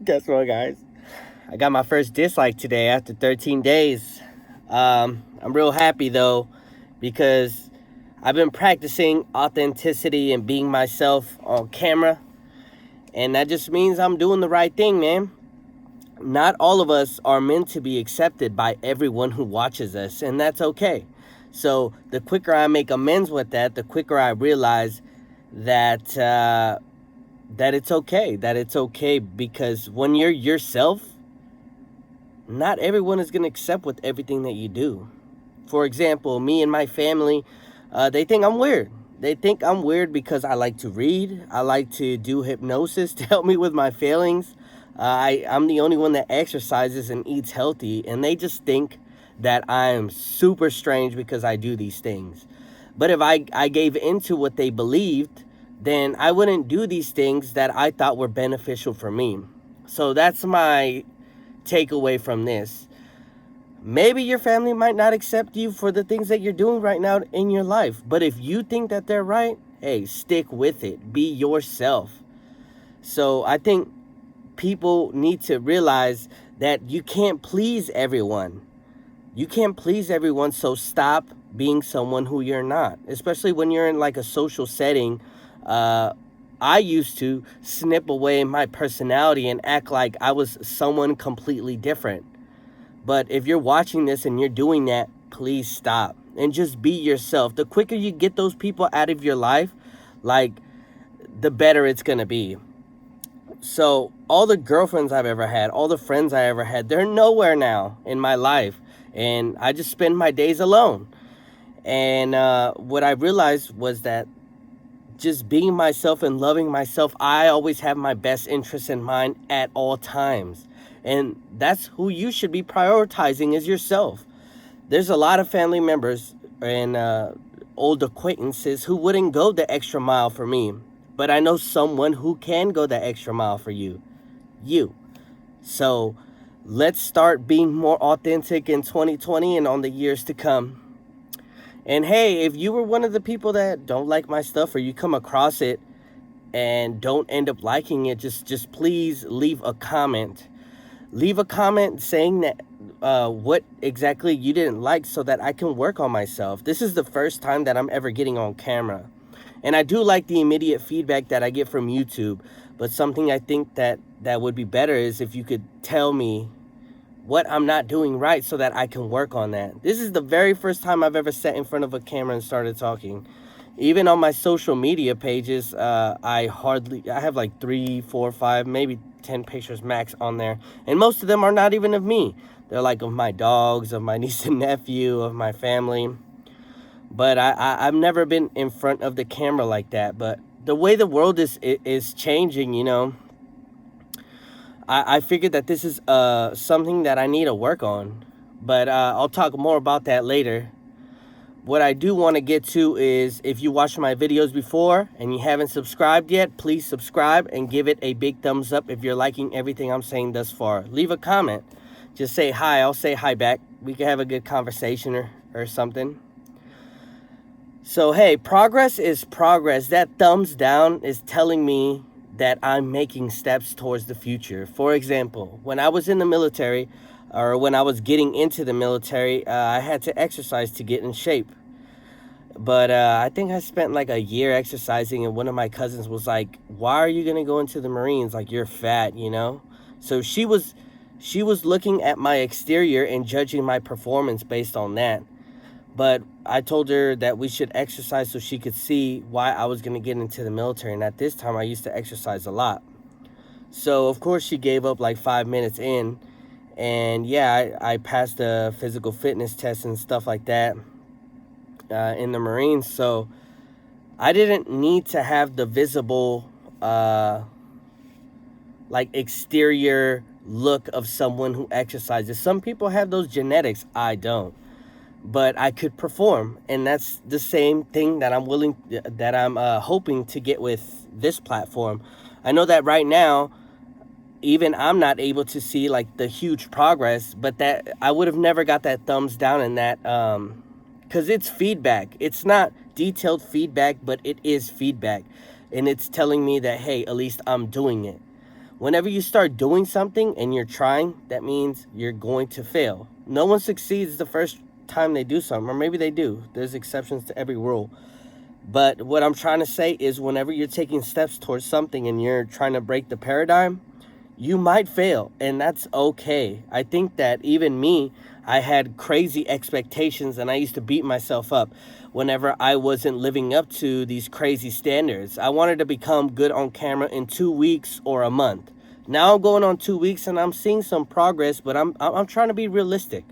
Guess what, guys? I got my first dislike today after 13 days. I'm real happy though because I've been practicing authenticity and being myself on camera, and that just means I'm doing the right thing, man. Not all of us are meant to be accepted by everyone who watches us, and that's okay. So the quicker I make amends with that, the quicker I realize that that it's okay. That it's okay because when you're yourself, not everyone is gonna accept with everything that you do. For example, me and my family, they think I'm weird. They think I'm weird because I like to read. I like to do hypnosis to help me with my feelings. I'm the only one that exercises and eats healthy, and they just think that I'm super strange because I do these things. But if I gave into what they believed, then I wouldn't do these things that I thought were beneficial for me. So that's my takeaway from this. Maybe your family might not accept you for the things that you're doing right now in your life. But if you think that they're right, hey, stick with it. Be yourself. So I think people need to realize that you can't please everyone. You can't please everyone, so stop being someone who you're not, especially when you're in like a social setting. I used to snip away my personality and act like I was someone completely different. But if you're watching this and you're doing that, please stop and just be yourself. The quicker you get those people out of your life, like, the better it's gonna be. So all the girlfriends I've ever had, all the friends I ever had, they're nowhere now in my life, and I just spend my days alone. And what I realized was that just being myself and loving myself, I always have my best interests in mind at all times. And that's who you should be prioritizing, is yourself. There's a lot of family members and old acquaintances who wouldn't go the extra mile for me. But I know someone who can go the extra mile for you. You. So let's start being more authentic in 2020 and on the years to come. And hey, if you were one of the people that don't like my stuff, or you come across it and don't end up liking it, just please leave a comment. Leave a comment saying that what exactly you didn't like, so that I can work on myself. This is the first time that I'm ever getting on camera. And I do like the immediate feedback that I get from YouTube, but something I think that would be better is if you could tell me what I'm not doing right so that I can work on that. This is the very first time I've ever sat in front of a camera and started talking. Even on my social media pages, I have like 3, 4, 5, maybe 10 pictures max on there. And most of them are not even of me. They're like of my dogs, of my niece and nephew, of my family. But I've never been in front of the camera like that. But the way the world is changing, you know, I figured that this is something that I need to work on. But I'll talk more about that later. What I do want to get to is, if you watched my videos before and you haven't subscribed yet, please subscribe and give it a big thumbs up if you're liking everything I'm saying thus far. Leave a comment. Just say hi. I'll say hi back. We can have a good conversation or something. So, hey, progress is progress. That thumbs down is telling me that I'm making steps towards the future. For example, when I was in the military, or when I was getting into the military, I had to exercise to get in shape. But I think I spent like a year exercising, and one of my cousins was like, "Why are you gonna go into the Marines? Like, you're fat, you know?" So she was looking at my exterior and judging my performance based on that. But I told her that we should exercise so she could see why I was gonna get into the military. And at this time, I used to exercise a lot. So of course she gave up like 5 minutes in. And yeah, I passed the physical fitness test and stuff like that in the Marines. So I didn't need to have the visible like exterior look of someone who exercises. Some people have those genetics. I don't. But I could perform, and that's the same thing that I'm hoping to get with this platform. I know that right now, even I'm not able to see like the huge progress, but that I would have never got that thumbs down in that, because it's feedback. It's not detailed feedback, but it is feedback. and it's telling me that, hey, at least I'm doing it. Whenever you start doing something and you're trying, that means you're going to fail. No one succeeds the first time they do something, or maybe they do. There's exceptions to every rule. But what I'm trying to say is whenever you're taking steps towards something and you're trying to break the paradigm, you might fail, and that's okay. I think that even me, I had crazy expectations and I used to beat myself up whenever I wasn't living up to these crazy standards. I wanted to become good on camera in 2 weeks or a month. Now I'm going on 2 weeks and I'm seeing some progress, but I'm trying to be realistic.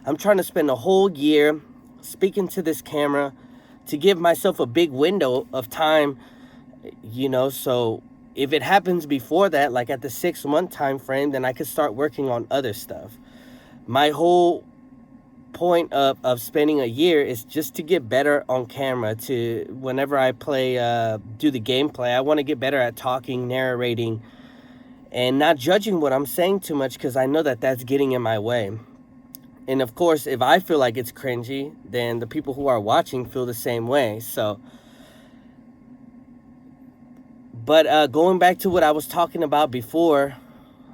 I'm trying to spend a whole year speaking to this camera to give myself a big window of time, so if it happens before that, like at the 6 month time frame, then I could start working on other stuff. My whole point of spending a year is just to get better on camera. To whenever I play, do the gameplay, I want to get better at talking, narrating, and not judging what I'm saying too much, because I know that that's getting in my way. And of course, if I feel like it's cringy, then the people who are watching feel the same way. But going back to what I was talking about before,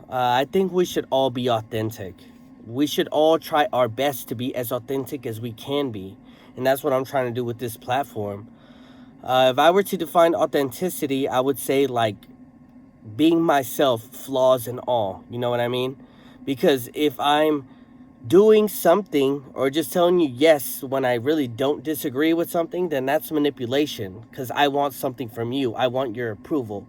I think we should all be authentic. We should all try our best to be as authentic as we can be. And that's what I'm trying to do with this platform. If I were to define authenticity, I would say like being myself, flaws and all. You know what I mean? Because if I'm doing something or just telling you yes when I really don't disagree with something, then that's manipulation, because I want something from you. I want your approval.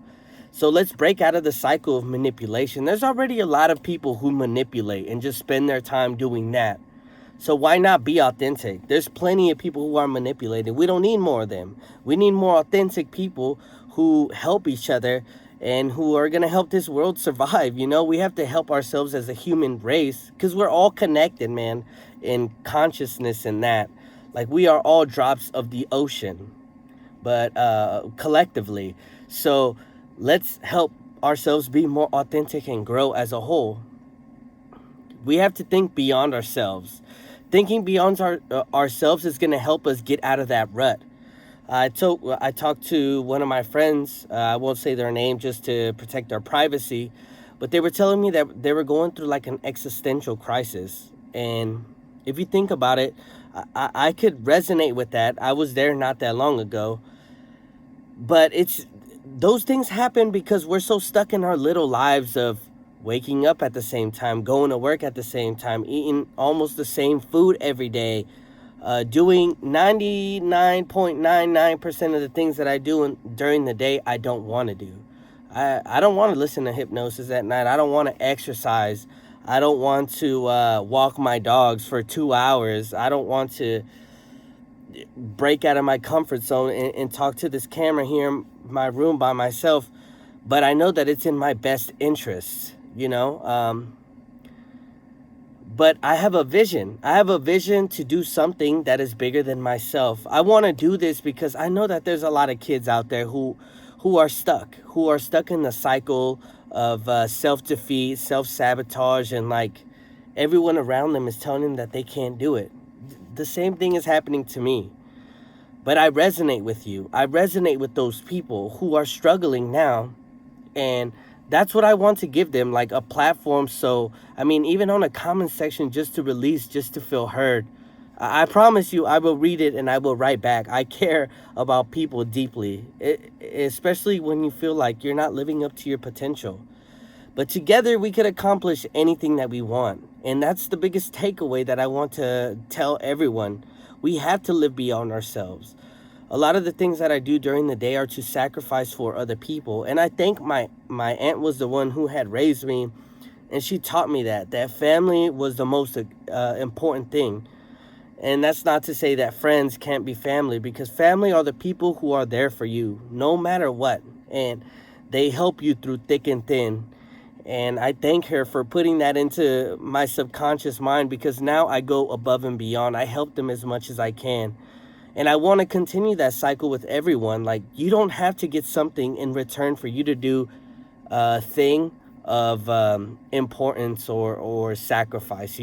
So let's break out of the cycle of manipulation. There's already a lot of people who manipulate and just spend their time doing that. So why not be authentic? There's plenty of people who are manipulated. We don't need more of them. We need more authentic people who help each other and who are going to help this world survive. We have to help ourselves as a human race, because we're all connected, man, in consciousness and that. Like, we are all drops of the ocean, but collectively. So let's help ourselves be more authentic and grow as a whole. We have to think beyond ourselves. Thinking beyond ourselves is going to help us get out of that rut. I talked to one of my friends, I won't say their name just to protect their privacy, but they were telling me that they were going through like an existential crisis. And if you think about it, I could resonate with that. I was there not that long ago. But those things happen because we're so stuck in our little lives of waking up at the same time, going to work at the same time, eating almost the same food every day, doing 99.99% of the things that I do during the day I don't want to do. I don't want to listen to hypnosis at night. I don't want to exercise. I don't want to walk my dogs for 2 hours. I don't want to break out of my comfort zone and talk to this camera here in my room by myself. But I know that it's in my best interests, But I have a vision. I have a vision to do something that is bigger than myself. I want to do this because I know that there's a lot of kids out there who are stuck in the cycle of self-defeat, self-sabotage, and like everyone around them is telling them that they can't do it. The same thing is happening to me. But I resonate with you. I resonate with those people who are struggling now, and that's what I want to give them, like a platform. So, even on a comment section, just to release, just to feel heard. I promise you, I will read it and I will write back. I care about people deeply, especially when you feel like you're not living up to your potential. But together we could accomplish anything that we want. And that's the biggest takeaway that I want to tell everyone. We have to live beyond ourselves. A lot of the things that I do during the day are to sacrifice for other people. And I think my aunt was the one who had raised me, and she taught me that family was the most important thing. And that's not to say that friends can't be family, because family are the people who are there for you no matter what. And they help you through thick and thin. And I thank her for putting that into my subconscious mind, because now I go above and beyond. I help them as much as I can. And I want to continue that cycle with everyone. Like, you don't have to get something in return for you to do a thing of importance or sacrifice,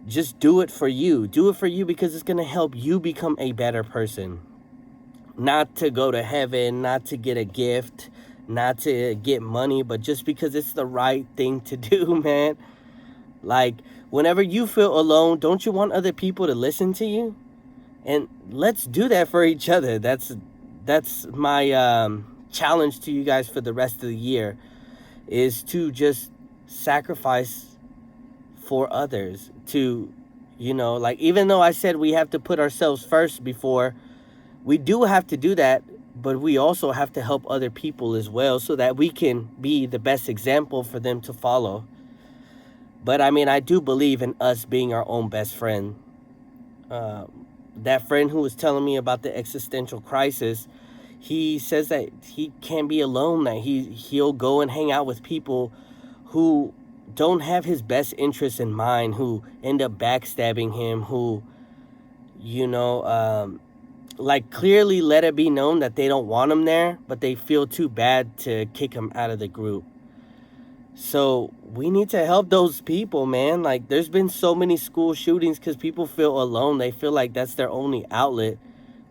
Just do it for you. Do it for you because it's going to help you become a better person. not to go to heaven, not to get a gift, not to get money, but just because it's the right thing to do, man. Like, whenever you feel alone, don't you want other people to listen to you? And let's do that for each other. That's my challenge to you guys for the rest of the year, is to just sacrifice for others. To, like, even though I said we have to put ourselves first before, we do have to do that, but we also have to help other people as well, so that we can be the best example for them to follow. But I mean, I do believe in us being our own best friend. That friend who was telling me about the existential crisis, he says that he can't be alone, that he'll go and hang out with people who don't have his best interests in mind, who end up backstabbing him, who, like, clearly let it be known that they don't want him there, but they feel too bad to kick him out of the group. So we need to help those people, man. Like, there's been so many school shootings because people feel alone. They feel like that's their only outlet.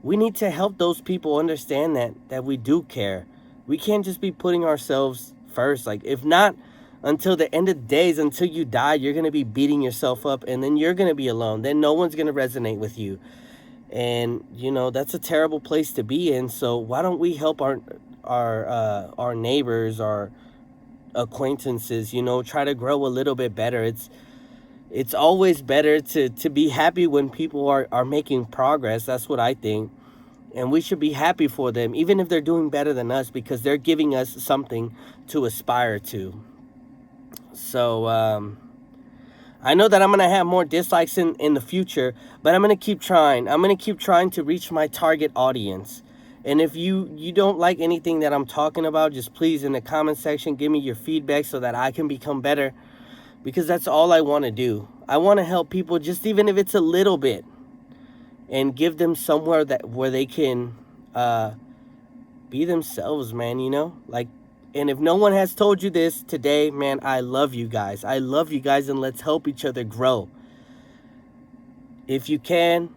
We need to help those people understand that we do care. We can't just be putting ourselves first. Like, if not until the end of the days, until you die, you're going to be beating yourself up, and then you're going to be alone. Then no one's going to resonate with you. And, that's a terrible place to be in. So why don't we help our neighbors, our acquaintances, try to grow a little bit better. It's always better to be happy when people are making progress. That's what I think. And we should be happy for them, even if they're doing better than us, because they're giving us something to aspire to. So I know that I'm going to have more dislikes in the future, but I'm going to keep trying. I'm going to keep trying to reach my target audience. And if you don't like anything that I'm talking about, just please, in the comment section, give me your feedback so that I can become better, because that's all I want to do. I want to help people, just even if it's a little bit, and give them somewhere where they can be themselves, man, like. And if no one has told you this today, man, I love you guys. I love you guys, and let's help each other grow. If you can,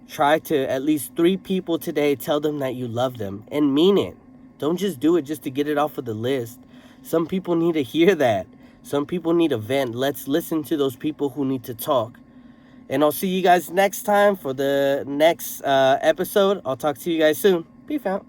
try to at least 3 people today, tell them that you love them and mean it. Don't just do it just to get it off of the list. Some people need to hear that. Some people need a vent. Let's listen to those people who need to talk. And I'll see you guys next time for the next episode. I'll talk to you guys soon. Peace out.